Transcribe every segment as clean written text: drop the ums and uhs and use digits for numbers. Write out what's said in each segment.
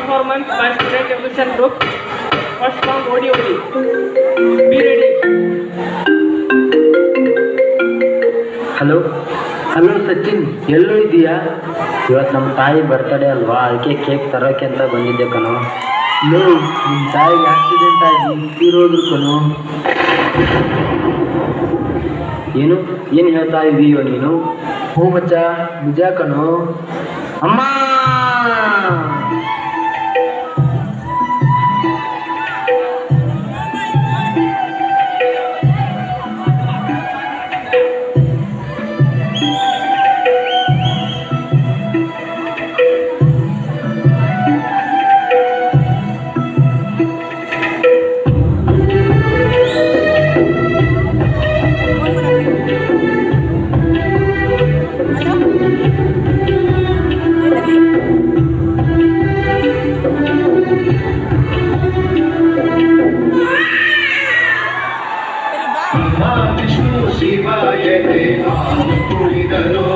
performance by student evolution group. First song ODOD. Be ready. Hello Sachin, ಎಲ್ಲೂ ಇದೆಯಾ? ಇವತ್ತು ನಮ್ಮ ತಾಯಿ ಬರ್ತಡೇ ಅಲ್ವಾ, ಅದಕ್ಕೆ ಕೇಕ್ ತರೋಕೆ ಅಂತ ಬಂದಿದ್ದೆ ಕಣೋ. ನಿಮ್ಮ ತಾಯಿಗೆ ಆಕ್ಸಿಡೆಂಟ್ ಆಗಿ ತೀರೋದ್ರು ಕಣೋ. ಏನು ಹೇಳ್ತಾ ಇದೀಯೋ ನೀನು? ಹ್ಞೂ ಮಚ್ಚ, ನಿಜ ಕಣೋ. ಅಮ್ಮ ವಿಷ್ಣು ಶಿವಾಯ ಕುಳಿದರೋ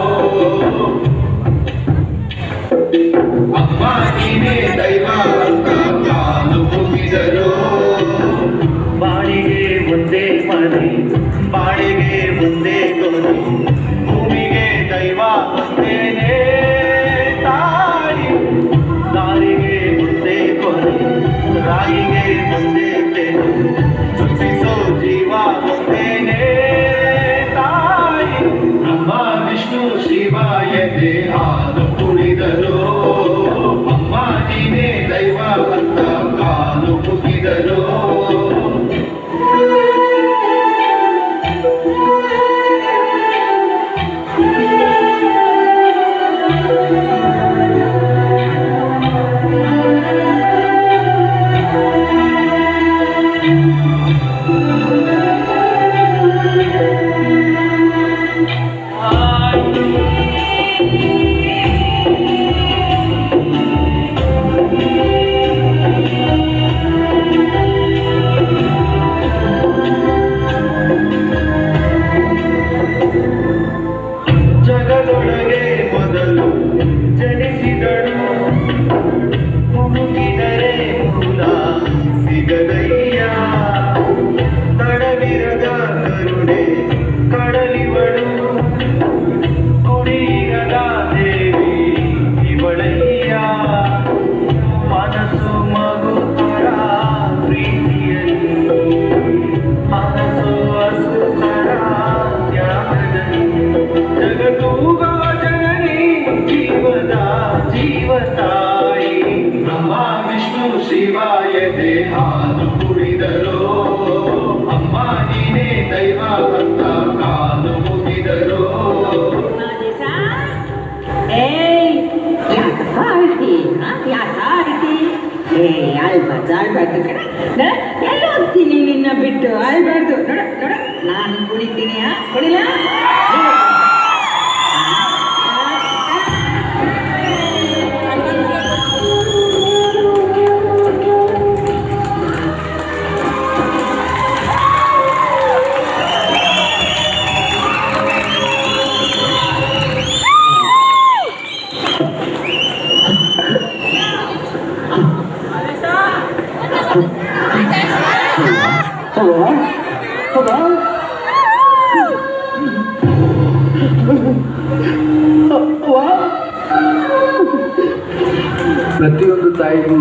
ಅಮ್ಮ ನೀನೇ ದೈವ ಅಂತ ಕಾಲು ಮುಗಿದರೋ. ಬಾಳಿಗೆ ಮುಂದೆ ಮನೆ, ಬಾಳಿಗೆ ಮುಂದೆ ಕೊನೆ, ಭೂಮಿಗೆ ದೈವ ಒಂದೇನೆ ತಾಯಿ. ದಾರಿಗೆ ಮುಂದೆ ಕೊನೆ, ರಾಯಿಗೆ ಮುಂದೆ ತೆನೆ, ಸೃಷ್ಟಿಸೋ ಜೀವ ಒಂದೇನೆ ತಾಯಿ. ನಮ್ಮ ವಿಷ್ಣು ಶಿವಾಯ ಹಾಲು ಕುಳಿದರೋ ಅಮ್ಮ ನೀನೇ ದೈವ ಅಂತ ಕಾಲು ಮುಗಿದರೋ. ಜಗದೊಳಗೆ ಮೊದಲು ಜನಿಸಿದಳು, ಮುಗಿದರೆ ಮೂಲ ಸಿಗದಯ್ಯ. ತಡವಿರದ ಕರುಣೆ ಕಡಲಿವಳು, ಕುಡಿಯಿರದ ದೇವಿ ಇವಳಯ್ಯ. ಮನಸ್ಸು ಮಗುತರ ಪ್ರೀತಿಯಲ್ಲಿ, ಮನಸ್ಸು ಹಸುತರ ತ್ಯಾಗದಲ್ಲಿ, ಜಗತ್ತೂಗ ಜನನಿ ಜೀವದ ಜೀವತಾಯಿ. ನಮ್ಮ ವಿಷ್ಣು ಶಿವಾಯ ಹಾಲು ಕುಡಿದರೋ ಅಮ್ಮ ನೀನೇ ದೈವ ಅಂತ ಕಾಲು ಮುಗಿದರೋ. ಎಲ್ಲ ಹೋಗ್ತೀನಿ ನಿನ್ನ ಬಿಟ್ಟು ಆಳ್ಬಾರ್ದು. ನೋಡ ನೋಡ, ನಾನು ಕುಡಿತೀನಿ, ಕುಡಿಲ. ಪ್ರತಿಯೊಂದು ತಾಯಿಗೂ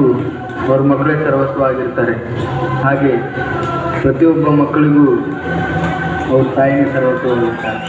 ಅವ್ರ ಮಕ್ಕಳೇ ಸರ್ವಸ್ವವಾಗಿರ್ತಾರೆ. ಹಾಗೆ ಪ್ರತಿಯೊಬ್ಬ ಮಕ್ಕಳಿಗೂ ಅವ್ರ ತಾಯಿನೇ ಸರ್ವಸ್ವವಾಗಿರ್ತಾರೆ.